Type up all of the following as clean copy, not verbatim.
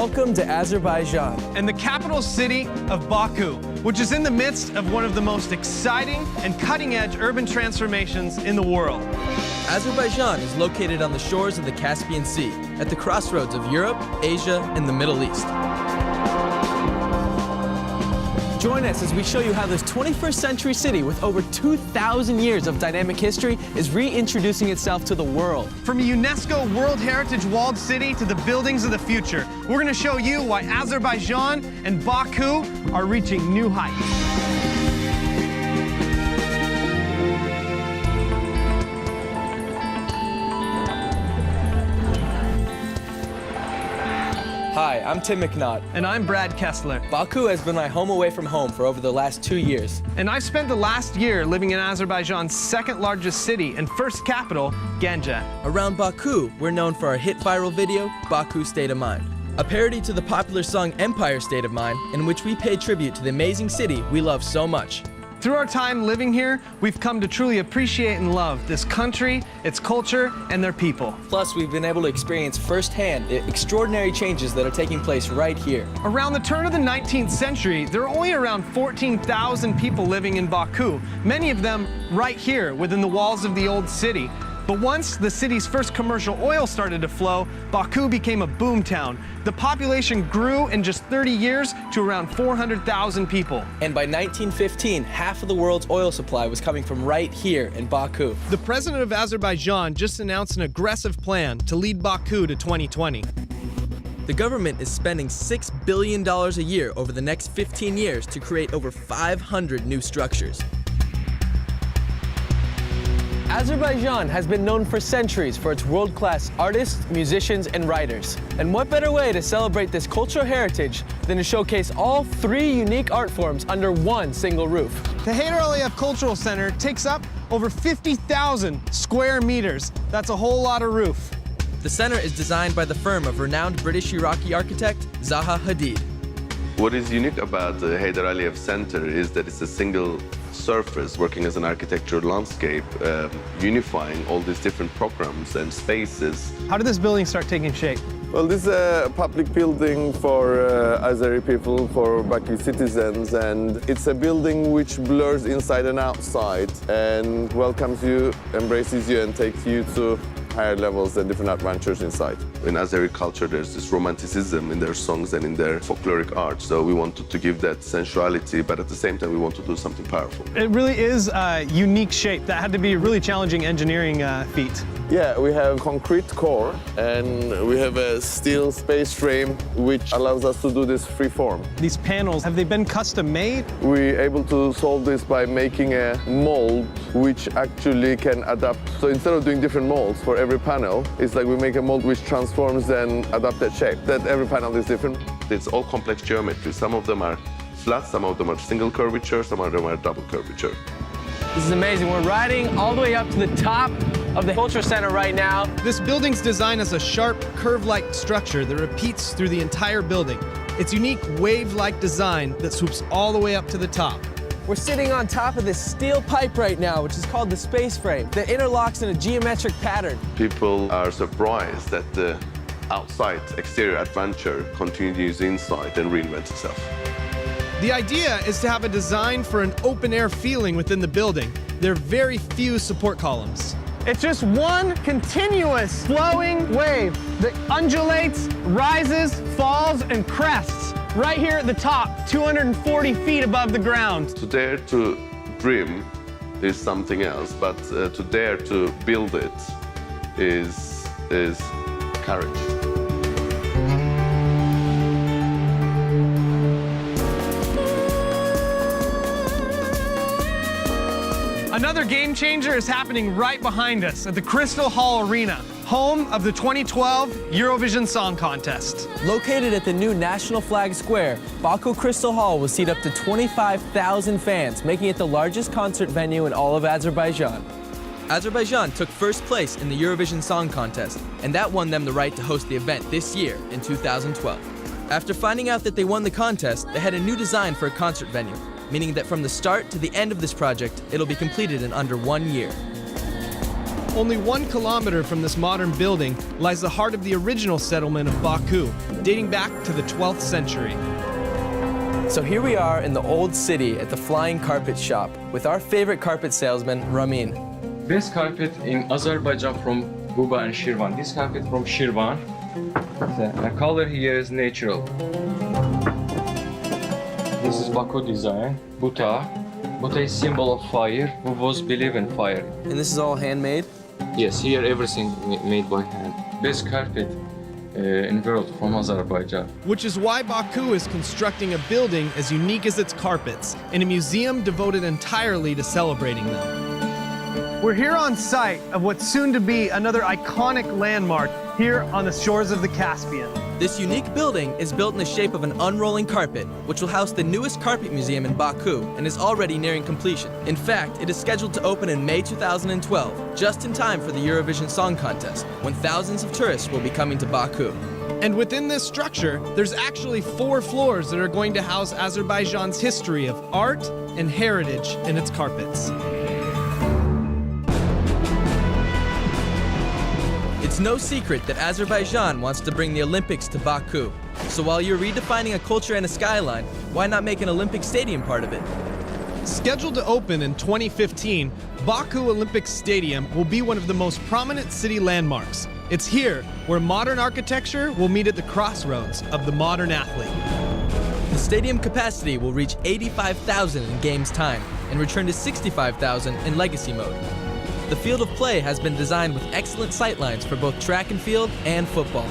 Welcome to Azerbaijan. And the capital city of Baku, which is in the midst of one of the most exciting and cutting-edge urban transformations in the world. Azerbaijan is located on the shores of the Caspian Sea, at the crossroads of Europe, Asia, and the Middle East. Join us as we show you how this 21st century city with over 2,000 years of dynamic history is reintroducing itself to the world. From a UNESCO World Heritage walled city to the buildings of the future, we're going to show you why Azerbaijan and Baku are reaching new heights. Hi, I'm Tim McNaught. And I'm Brad Kessler. Baku has been my home away from home for over the last 2 years. And I've spent the last year living in Azerbaijan's second largest city and first capital, Ganja. Around Baku, we're known for our hit viral video, Baku State of Mind, a parody to the popular song Empire State of Mind, in which we pay tribute to the amazing city we love so much. Through our time living here, we've come to truly appreciate and love this country, its culture, and their people. Plus, we've been able to experience firsthand the extraordinary changes that are taking place right here. Around the turn of the 19th century, there were only around 14,000 people living in Baku, many of them right here within the walls of the old city. But once the city's first commercial oil started to flow, Baku became a boom town. The population grew in just 30 years to around 400,000 people. And by 1915, half of the world's oil supply was coming from right here in Baku. The president of Azerbaijan just announced an aggressive plan to lead Baku to 2020. The government is spending $6 billion a year over the next 15 years to create over 500 new structures. Azerbaijan has been known for centuries for its world-class artists, musicians, and writers. And what better way to celebrate this cultural heritage than to showcase all 3 unique art forms under one single roof? The Geyidara Aliyev Cultural Center takes up over 50,000 square meters. That's a whole lot of roof. The center is designed by the firm of renowned British-Iraqi architect Zaha Hadid. What is unique about the Geyidara Aliyev Center is that it's a single surface working as an architectural landscape, unifying all these different programs and spaces. How did this building start taking shape? Well, this is a public building for Azeri people, for Baku citizens, and it's a building which blurs inside and outside and welcomes you, embraces you, and takes you to higher levels and different adventures inside. In Azeri culture, there's this romanticism in their songs and in their folkloric art, so we wanted to give that sensuality, but at the same time, we want to do something powerful. It really is a unique shape. That had to be a really challenging engineering feat. Yeah, we have concrete core and we have a steel space frame which allows us to do this free form. These panels, have they been custom made? We're able to solve this by making a mold which actually can adapt. So instead of doing different molds for every panel, it's like we make a mold which transforms and adapts that shape. That every panel is different. It's all complex geometry. Some of them are flat, some of them are single curvature, some of them are double curvature. This is amazing. We're riding all the way up to the top of the Culture Center right now. This building's designed as a sharp, curve-like structure that repeats through the entire building. Its unique wave-like design that swoops all the way up to the top. We're sitting on top of this steel pipe right now, which is called the space frame, that interlocks in a geometric pattern. People are surprised that the outside exterior adventure continues inside and reinvents itself. The idea is to have a design for an open-air feeling within the building. There are very few support columns. It's just one continuous flowing wave that undulates, rises, falls, and crests right here at the top, 240 feet above the ground. To dare to dream is something else, but to dare to build it is courage. Another game changer is happening right behind us at the Crystal Hall Arena, home of the 2012 Eurovision Song Contest. Located at the new National Flag Square, Baku Crystal Hall will seat up to 25,000 fans, making it the largest concert venue in all of Azerbaijan. Azerbaijan took first place in the Eurovision Song Contest, and that won them the right to host the event this year in 2012. After finding out that they won the contest, they had a new design for a concert venue, meaning that from the start to the end of this project, it'll be completed in under 1 year. Only 1 kilometer from this modern building lies the heart of the original settlement of Baku, dating back to the 12th century. So here we are in the old city at the Flying Carpet Shop with our favorite carpet salesman, Ramin. Best carpet in Azerbaijan from Buba and Shirvan. This carpet from Shirvan. The color here is natural. This is Baku design. Buta. Buta is symbol of fire. Who was believe in fire? And this is all handmade? Yes, here everything made by hand. Best carpet in world from Azerbaijan. Which is why Baku is constructing a building as unique as its carpets, in a museum devoted entirely to celebrating them. We're here on site of what's soon to be another iconic landmark here on the shores of the Caspian. This unique building is built in the shape of an unrolling carpet, which will house the newest carpet museum in Baku and is already nearing completion. In fact, it is scheduled to open in May 2012, just in time for the Eurovision Song Contest, when thousands of tourists will be coming to Baku. And within this structure, there's actually 4 floors that are going to house Azerbaijan's history of art and heritage in its carpets. It's no secret that Azerbaijan wants to bring the Olympics to Baku. So while you're redefining a culture and a skyline, why not make an Olympic stadium part of it? Scheduled to open in 2015, Baku Olympic Stadium will be one of the most prominent city landmarks. It's here where modern architecture will meet at the crossroads of the modern athlete. The stadium capacity will reach 85,000 in games time and return to 65,000 in legacy mode. The field of play has been designed with excellent sightlines for both track and field and football.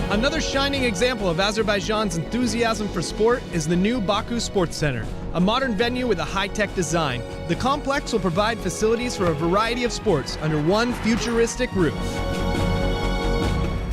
Another shining example of Azerbaijan's enthusiasm for sport is the new Baku Sports Center, a modern venue with a high-tech design. The complex will provide facilities for a variety of sports under one futuristic roof.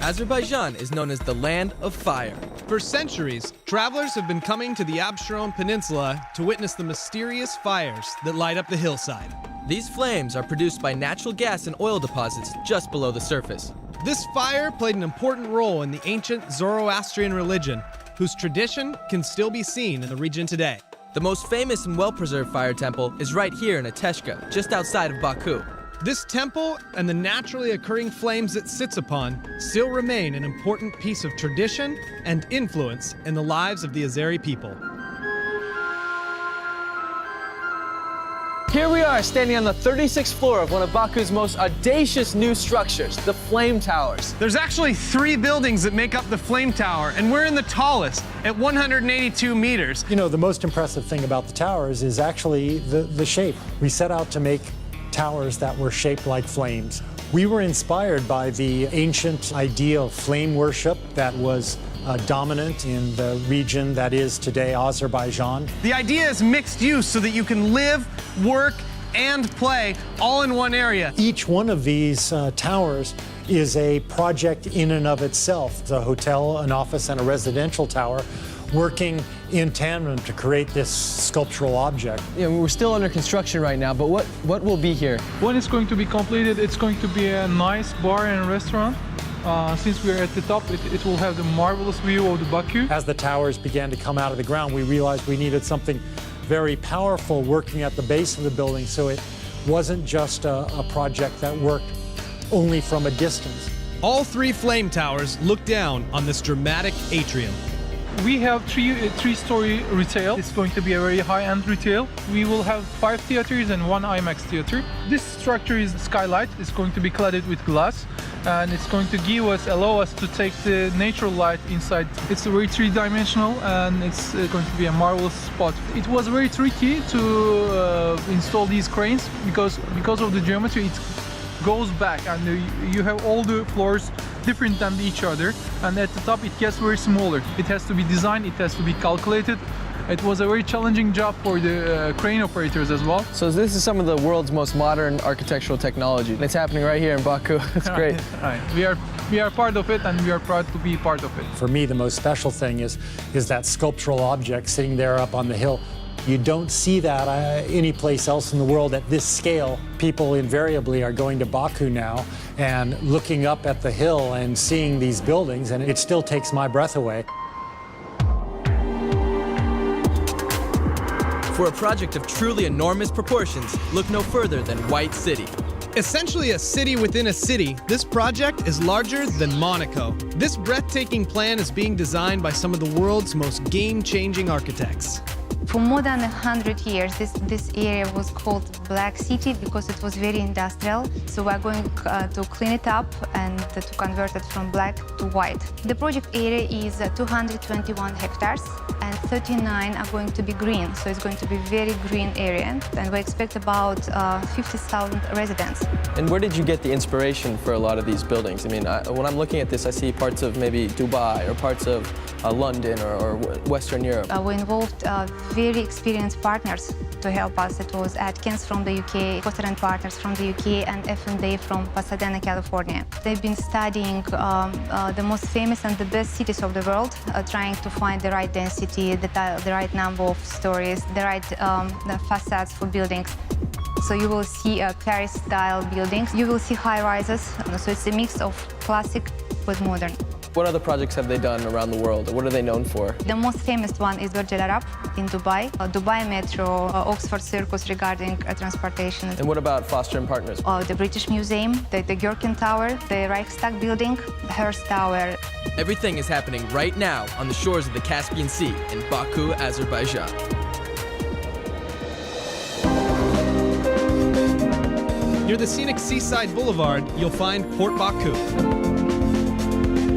Azerbaijan is known as the land of fire. For centuries, travelers have been coming to the Absheron Peninsula to witness the mysterious fires that light up the hillside. These flames are produced by natural gas and oil deposits just below the surface. This fire played an important role in the ancient Zoroastrian religion, whose tradition can still be seen in the region today. The most famous and well-preserved fire temple is right here in Ateshka, just outside of Baku. This temple and the naturally occurring flames it sits upon still remain an important piece of tradition and influence in the lives of the Azeri people. Here we are, standing on the 36th floor of one of Baku's most audacious new structures, the Flame Towers. There's actually 3 buildings that make up the Flame Tower, and we're in the tallest at 182 meters. You know, the most impressive thing about the towers is actually the shape. We set out to make towers that were shaped like flames. We were inspired by the ancient idea of flame worship that was dominant in the region that is today Azerbaijan. The idea is mixed use so that you can live, work, and play all in one area. Each one of these towers is a project in and of itself. It's a hotel, an office, and a residential tower working in tandem to create this sculptural object. Yeah, we're still under construction right now, but what will be here? When it's going to be completed, it's going to be a nice bar and restaurant. Since we're at the top, it will have the marvelous view of the Baku. As the towers began to come out of the ground, we realized we needed something very powerful working at the base of the building, so it wasn't just a project that worked only from a distance. All 3 flame towers look down on this dramatic atrium. We have three-story retail. It's going to be a very high-end retail. We will have 5 theaters and 1 IMAX theater. This structure is skylight. It's going to be cladded with glass, and it's going to allow us to take the natural light inside. It's very 3-dimensional, and it's going to be a marvelous spot. It was very tricky to install these cranes because of the geometry. It goes back, and you have all the floors different than each other, and at the top it gets very smaller. It has to be designed, it has to be calculated. It was a very challenging job for the crane operators as well. So this is some of the world's most modern architectural technology. It's happening right here in Baku. It's great. Right. We are part of it, and we are proud to be part of it. For me, the most special thing is that sculptural object sitting there up on the hill. You don't see that any place else in the world at this scale. People invariably are going to Baku now and looking up at the hill and seeing these buildings, and it still takes my breath away. For a project of truly enormous proportions, look no further than White City. Essentially a city within a city, this project is larger than Monaco. This breathtaking plan is being designed by some of the world's most game-changing architects. For more than 100 years, this area was called Black City because it was very industrial. So we're going to clean it up and to convert it from black to white. The project area is 221 hectares and 39 are going to be green. So it's going to be a very green area. And we expect about 50,000 residents. And where did you get the inspiration for a lot of these buildings? I mean, when I'm looking at this, I see parts of maybe Dubai or parts of London or Western Europe. We involved very experienced partners to help us. It was Atkins from the UK, Foster & Partners from the UK, and F&A from Pasadena, California. They've been studying the most famous and the best cities of the world, trying to find the right density, the right number of stories, the right the facades for buildings. So you will see Paris-style buildings. You will see high-rises. So it's a mix of classic with modern. What other projects have they done around the world? What are they known for? The most famous one is Burj Al Arab in Dubai, Dubai Metro, Oxford Circus regarding transportation. And what about Foster & Partners? The British Museum, the Gherkin Tower, the Reichstag Building, the Hearst Tower. Everything is happening right now on the shores of the Caspian Sea in Baku, Azerbaijan. Near the scenic seaside boulevard, you'll find Port Baku.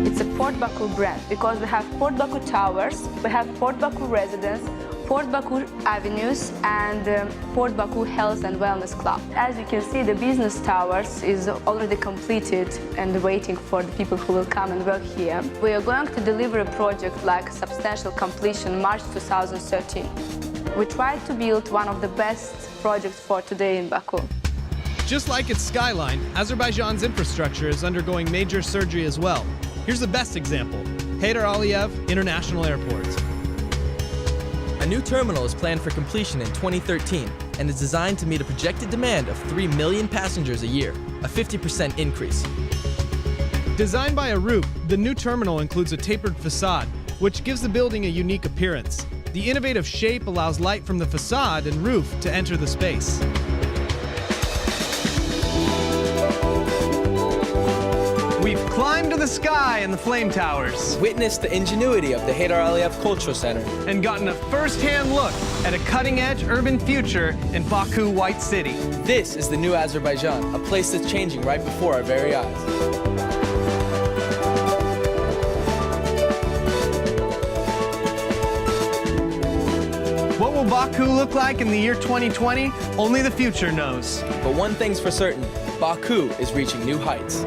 It's a Port Baku brand because we have Port Baku Towers, we have Port Baku Residence, Port Baku Avenues, and Port Baku Health and Wellness Club. As you can see, the business towers is already completed and waiting for the people who will come and work here. We are going to deliver a project like substantial completion March 2013. We tried to build one of the best projects for today in Baku. Just like its skyline, Azerbaijan's infrastructure is undergoing major surgery as well. Here's the best example, Geydara Aliyev International Airport. A new terminal is planned for completion in 2013 and is designed to meet a projected demand of 3 million passengers a year, a 50% increase. Designed by Arup, the new terminal includes a tapered facade, which gives the building a unique appearance. The innovative shape allows light from the facade and roof to enter the space. We've climbed to the sky in the flame towers Witnessed the ingenuity of the Geydara Aliyev Cultural Center and gotten a first-hand look at a cutting-edge urban future in Baku White City. This is the new Azerbaijan, a place that's changing right before our very eyes. What will Baku look like in the year 2020? Only the future knows. But one thing's for certain, Baku is reaching new heights.